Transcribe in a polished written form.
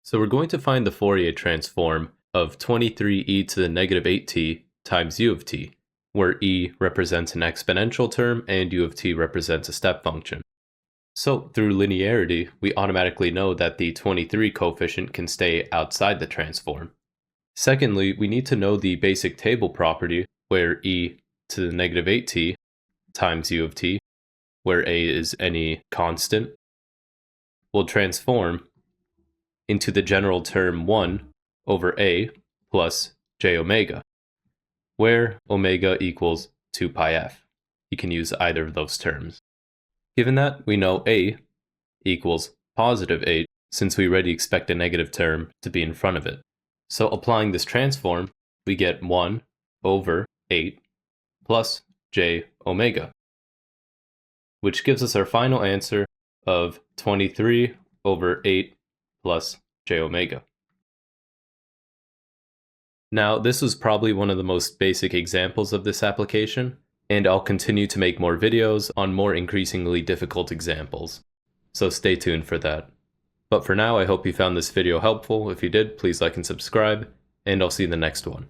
So we're going to find the Fourier transform of 23e to the negative 8t times u of t, where e represents an exponential term and u of t represents a step function. So through linearity, we automatically know that the 23 coefficient can stay outside the transform. Secondly, we need to know the basic table property where e to the negative 8t times u of t, where a is any constant, will transform into the general term 1 over a plus j omega, where omega equals 2 pi f. You can use either of those terms. Given that, we know a equals positive 8, since we already expect a negative term to be in front of it. So applying this transform, we get 1 over 8 plus j omega, which gives us our final answer of 23 over 8 plus j omega. Now, this was probably one of the most basic examples of this application, and I'll continue to make more videos on more increasingly difficult examples, so stay tuned for that. But for now, I hope you found this video helpful. If you did, please like and subscribe, and I'll see you in the next one.